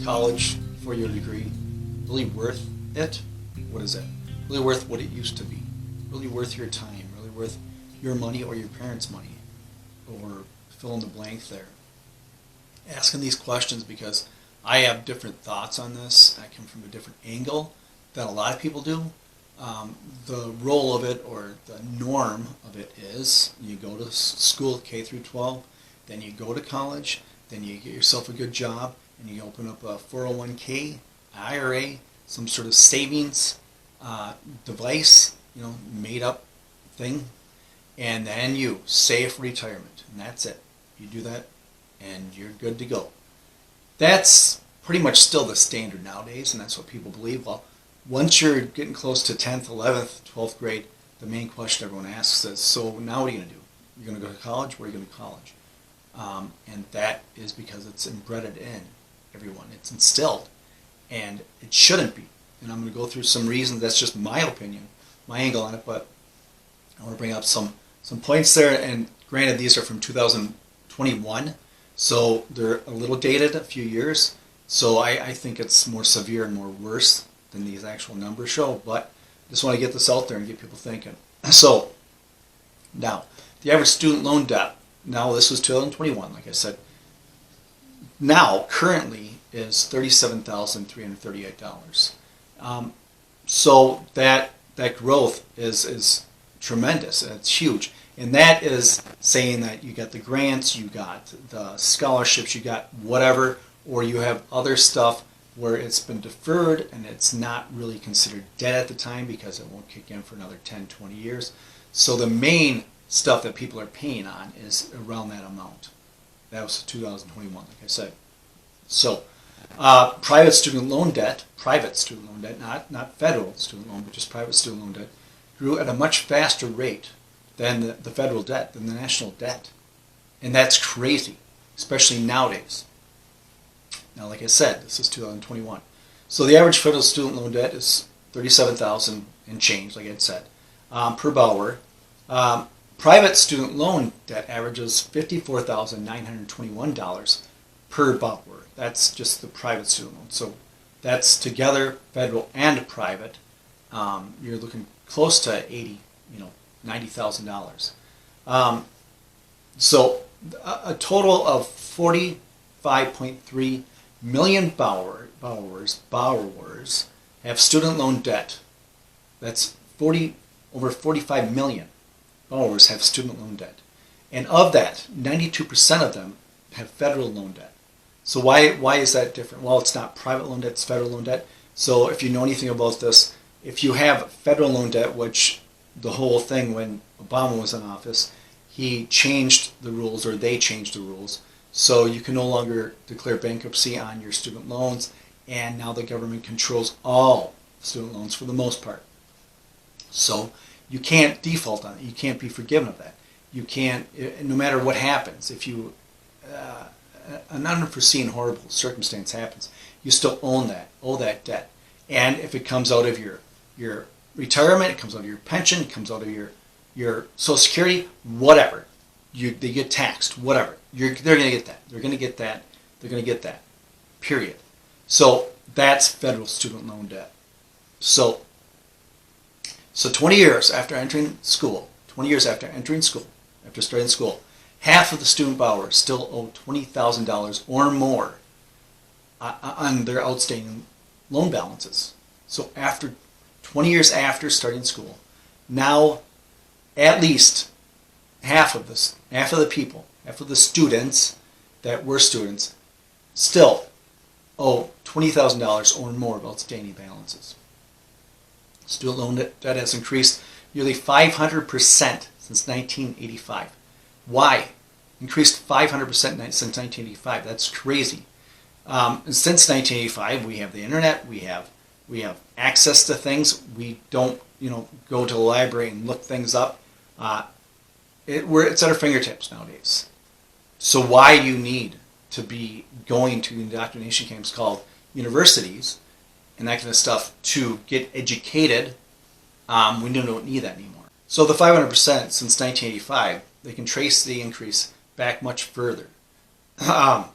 college, four-year degree, really worth it? What is it? Really worth what it used to be? Really worth your time? Really worth your money or your parents' money? Or fill in the blank there. Asking these questions because I have different thoughts on this. I come from a different angle than a lot of people do. The role of it or the norm of it is you go to school K through 12, then you go to college, then you get yourself a good job, and you open up a 401k, IRA, some sort of savings device, made up thing, and then you save for retirement, and that's it. You do that, and you're good to go. That's pretty much still the standard nowadays, and that's what people believe. Well, once you're getting close to 10th, 11th, 12th grade, the main question everyone asks is, so now what are you going to do? You're going to go to college? Where are you going to college? And that is because it's embedded in everyone. It's instilled, and it shouldn't be. And I'm going to go through some reasons. That's just my opinion, my angle on it, but I want to bring up some points there. And granted, these are from 2021, so they're a little dated, a few years. So I think it's more severe and more worse than these actual numbers show, but I just want to get this out there and get people thinking. So, now, the average student loan debt, now this was 2021, like I said, now, currently, is $37,338. So that growth is tremendous, it's huge. And that is saying that you got the grants, you got the scholarships, you got whatever, or you have other stuff where it's been deferred and it's not really considered debt at the time because it won't kick in for another 10, 20 years. So the main stuff that people are paying on is around that amount. That was 2021, like I said. So private student loan debt, not federal student loan, but just private student loan debt, grew at a much faster rate than the federal debt, than the national debt. And that's crazy, especially nowadays. Now, like I said, this is 2021. So the average federal student loan debt is $37,000 and change, like I said, per borrower. Private student loan debt averages $54,921 per borrower. That's just the private student loan. So that's together, federal and private. You're looking close to $90,000. So a total of 45.3 million borrowers have student loan debt. That's over 45 million borrowers have student loan debt. And of that, 92% of them have federal loan debt. So why is that different? Well, it's not private loan debt, it's federal loan debt. So if you know anything about this, if you have federal loan debt, which the whole thing when Obama was in office, he changed the rules, or they changed the rules, so you can no longer declare bankruptcy on your student loans, and now the government controls all student loans for the most part. So you can't default on it. You can't be forgiven of that. You can't, no matter what happens, if you an unforeseen horrible circumstance happens, you still owe that debt. And if it comes out of your retirement, it comes out of your pension, it comes out of your Social Security, whatever, they get taxed, whatever. They're going to get that. They're going to get that. They're going to get that. Period. So that's federal student loan debt. So 20 years after entering school, after starting school, half of the student borrowers still owe $20,000 or more on their outstanding loan balances. So after 20 years after starting school, now at least half of the students that were students still owe $20,000 or more of outstanding balances. Student loan debt has increased nearly 500% since 1985. Why? Increased 500% since 1985. That's crazy. And since 1985, we have the internet. We have access to things. We don't go to the library and look things up. It's at our fingertips nowadays. So why you need to be going to indoctrination camps called universities and that kind of stuff to get educated, we don't need that anymore. So the 500% since 1985, they can trace the increase back much further. They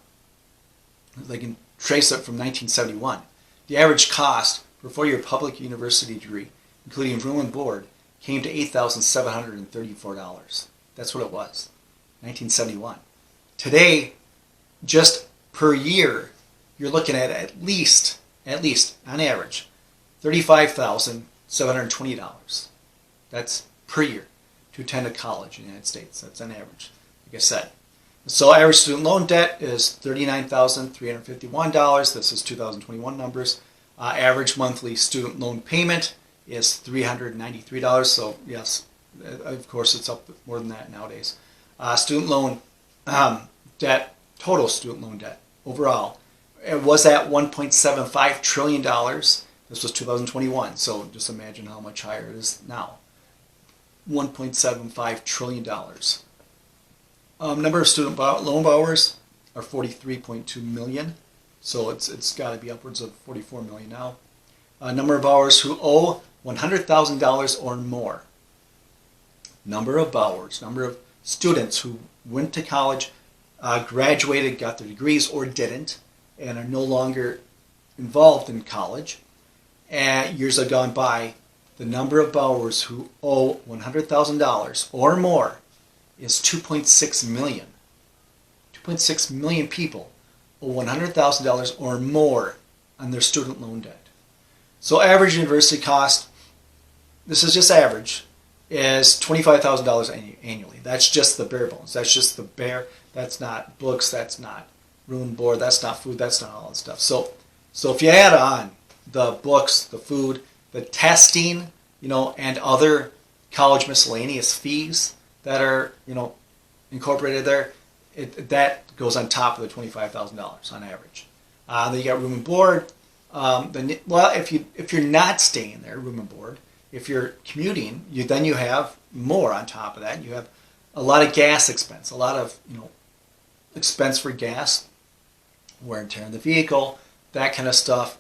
can trace it from 1971. The average cost for a four-year public university degree, including room and board, came to $8,734. That's what it was, 1971. Today, just per year, you're looking at least, on average, $35,720. That's per year to attend a college in the United States. That's on average, like I said. So average student loan debt is $39,351. This is 2021 numbers. Average monthly student loan payment is $393. So yes, of course it's up more than that nowadays. Student loan debt, total student loan debt overall, it was at $1.75 trillion. This was 2021. So just imagine how much higher it is now. $1.75 trillion. Number of student loan borrowers are 43.2 million, so it's got to be upwards of 44 million now. Number of borrowers who owe $100,000 or more. Number of borrowers, number of students who went to college, graduated, got their degrees or didn't, and are no longer involved in college. And years have gone by, the number of borrowers who owe $100,000 or more is 2.6 million. 2.6 million people owe $100,000 or more on their student loan debt. So average university cost, this is just average, is $25,000 annually. That's just the bare bones. That's just the bare, that's not books, that's not room and board, that's not food, that's not all that stuff. So if you add on the books, the food, the testing, and other college miscellaneous fees that are, incorporated there, that goes on top of the $25,000 on average. Then you got room and board. If you're not staying there, room and board, if you're commuting, then you have more on top of that. You have a lot of gas expense, a lot of expense for gas, wear and tear in the vehicle, that kind of stuff,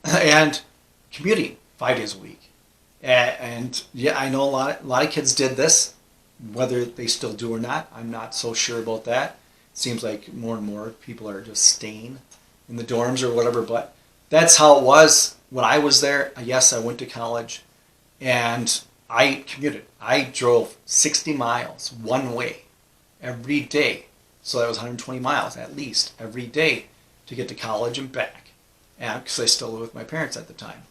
and commuting 5 days a week. And yeah, I know a lot of kids did this. Whether they still do or not, I'm not so sure about that. It seems like more and more people are just staying in the dorms or whatever, but that's how it was when I was there. Yes, I went to college and I commuted. I drove 60 miles one way every day. So that was 120 miles at least every day to get to college and back. And because I still lived with my parents at the time.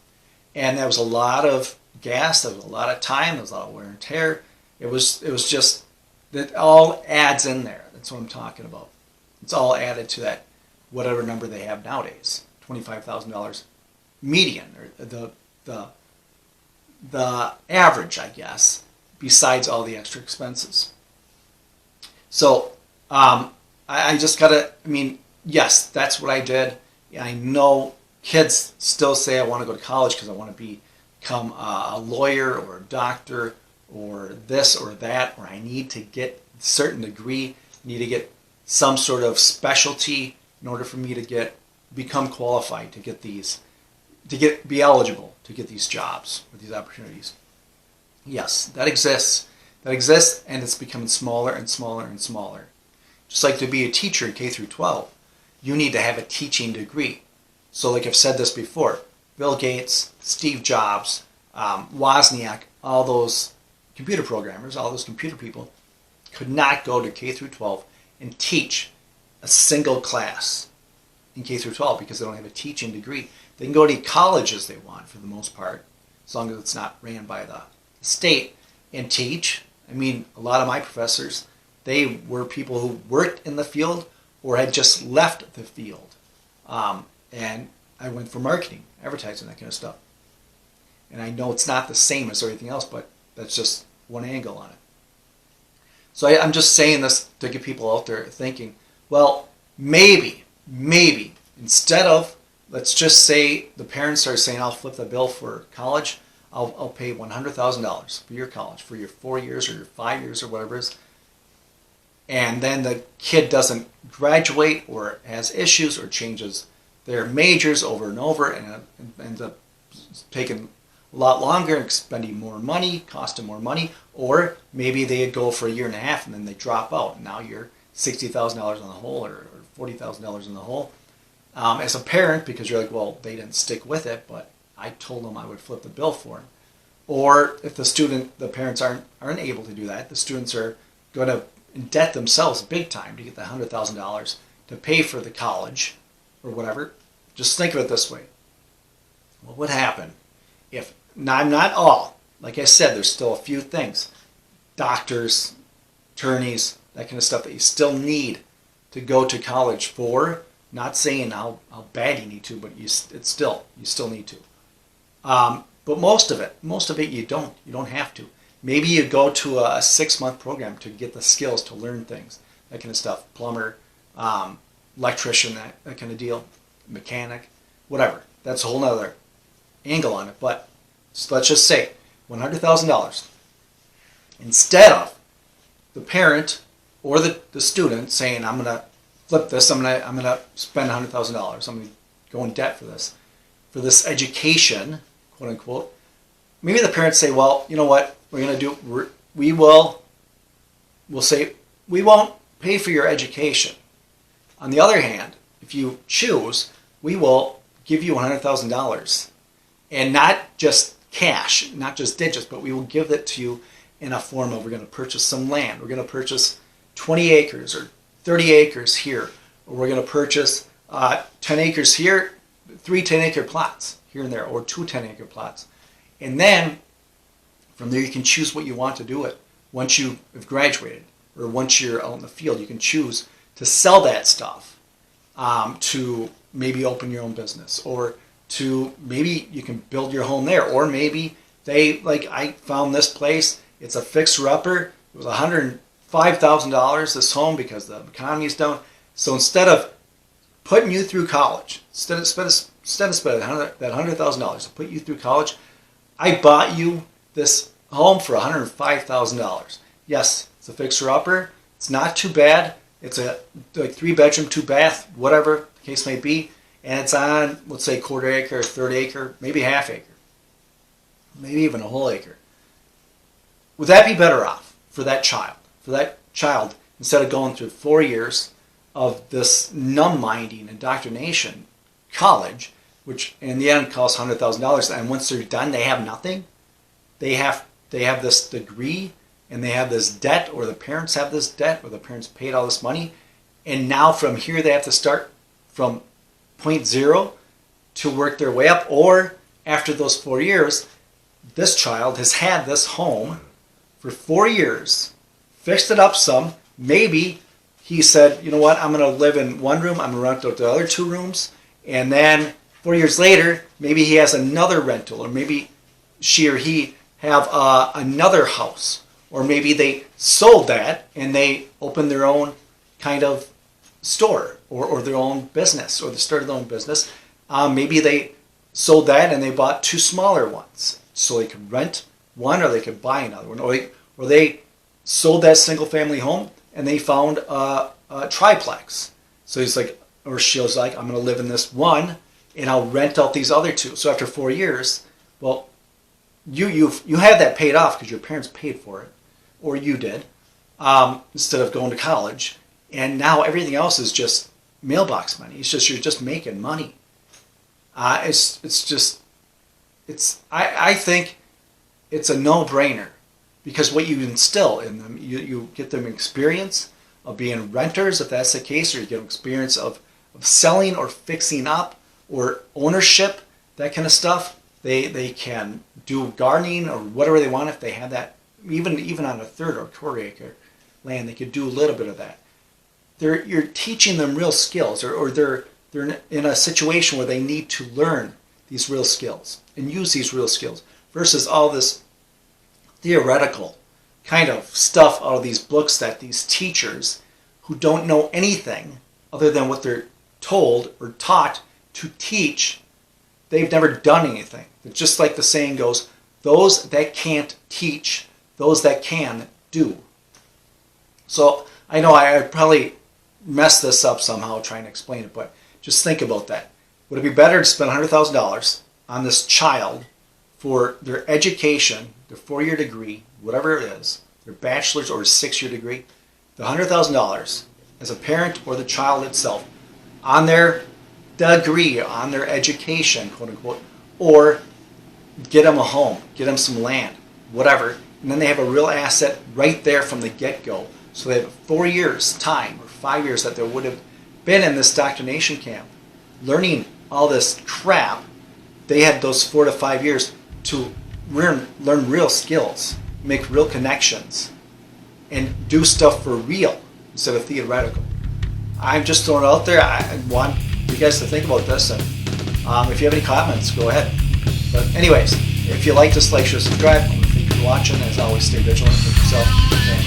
And that was a lot of gas, that was a lot of time, there was a lot of wear and tear. It was just, that all adds in there. That's what I'm talking about. It's all added to that, whatever number they have nowadays, $25,000 median, or the average, I guess, besides all the extra expenses. So I just gotta, yes, that's what I did. I know kids still say I want to go to college because I want to become a lawyer or a doctor or this or that, or I need to get a certain degree, need to get some sort of specialty in order for me to become qualified to get these, be eligible to get these jobs or these opportunities. Yes, that exists. That exists, and it's becoming smaller and smaller and smaller. Just like to be a teacher in K through 12, you need to have a teaching degree. So like I've said this before, Bill Gates, Steve Jobs, Wozniak, all those computer programmers, all those computer people could not go to K through 12 and teach a single class in K through 12 because they don't have a teaching degree. They can go to any colleges they want for the most part, as long as it's not ran by the state, and teach. A lot of my professors, they were people who worked in the field or had just left the field. And I went for marketing, advertising, that kind of stuff. And I know it's not the same as everything else, but that's just one angle on it. So I'm just saying this to get people out there thinking, well, maybe, instead of, let's just say the parents are saying, I'll flip the bill for college, I'll pay $100,000 for your college, for your 4 years or your 5 years or whatever it is. And then the kid doesn't graduate or has issues or changes their majors over and over and ends up taking a lot longer and spending more money, costing more money, or maybe they go for a year and a half and then they drop out. And now you're $60,000 in the hole or $40,000 in the hole. as a parent, because you're like, well, they didn't stick with it, but I told them I would flip the bill for them. Or if the parents aren't able to do that, the students are going to indebt themselves big time to get the $100,000 to pay for the college or whatever. Just think of it this way. What would happen if, not all, like I said, there's still a few things, doctors, attorneys, that kind of stuff that you still need to go to college for. Not saying how bad you need to, but you still need to. But most of it you don't have to. Maybe you go to a 6-month program to get the skills to learn things, that kind of stuff. Plumber, electrician, that kind of deal, mechanic, whatever. That's a whole nother angle on it. But let's just say $100,000 instead of the parent or the student saying, I'm going to flip this, I'm gonna spend $100,000, I'm gonna go in debt for this education, quote unquote. Maybe the parents say, well, you know what we're gonna do? We'll say we won't pay for your education. On the other hand, if you choose, we will give you $100,000, and not just cash, not just digits, but we will give it to you in a form of, we're going to purchase some land. We're going to purchase 20 acres or 30 acres here. Or we're going to purchase 10 acres here, 3 10-acre plots here and there, or 2 10-acre plots. And then from there you can choose what you want to do it. Once you have graduated or once you're out in the field, you can choose to sell that stuff, to maybe open your own business, or to maybe you can build your home there. Or maybe I found this place, it's a fixer-upper, it was $105,000 this home because the economy's down. So instead of putting you through college, instead of spending that $100,000 to put you through college, I bought you this home for $105,000. Yes, it's a fixer-upper. It's not too bad. It's a 3-bedroom, 2-bath, whatever the case may be, and it's on, let's say, 1/4 acre, 1/3 acre, maybe 1/2 acre, maybe even a whole acre. Would that be better off for that child? For that child, instead of going through 4 years of this numb-minding indoctrination college, which in the end costs $100,000, and once they're done, they have nothing. They have this degree, and they have this debt, or the parents have this debt, or the parents paid all this money, and now from here they have to start from point zero to work their way up. Or after those 4 years, this child has had this home for 4 years, fixed it up some. Maybe he said, you know what, I'm going to live in one room, I'm going to rent out the other 2 rooms, and then 4 years later, maybe he has another rental, or maybe she or he have another house, or maybe they sold that and they opened their own kind of store, or their own business, or they started their own business. Maybe they sold that and they bought 2 smaller ones so they could rent one, or they could buy another one, or they sold that single family home and they found a triplex. So he's like, or she was like, I'm going to live in this one and I'll rent out these other 2. So after 4 years, well, you had that paid off because your parents paid for it, or you did, instead of going to college. And now everything else is just mailbox money. It's just, you're just making money. I think it's a no-brainer, because what you instill in them, you get them experience of being renters, if that's the case, or you get them experience of selling or fixing up, or ownership, that kind of stuff. They can do gardening or whatever they want if they have that. Even on a 1/3 or 1/4 acre land, they could do a little bit of that. You're teaching them real skills, or they're in a situation where they need to learn these real skills and use these real skills, versus all this theoretical kind of stuff out of these books that these teachers who don't know anything other than what they're told or taught to teach, they've never done anything. It's just like the saying goes, those that can't teach, those that can do. So I know I probably messed this up somehow trying to explain it, but just think about that. Would it be better to spend $100,000 on this child for their education, their 4-year degree, whatever it is, their bachelor's or 6-year degree, the $100,000 as a parent or the child itself, on their degree on their education, quote unquote, or get them a home, get them some land, whatever. And then they have a real asset right there from the get-go. So they have 4 years time or 5 years that they would have been in this indoctrination camp, learning all this crap. They had those 4 to 5 years to learn real skills, make real connections, and do stuff for real instead of theoretical. I'm just throwing it out there. I want you guys to think about this, and if you have any comments, go ahead. But anyways, if you like this, like, share, subscribe. Thank you for watching. As always, stay vigilant with yourself and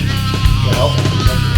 get help.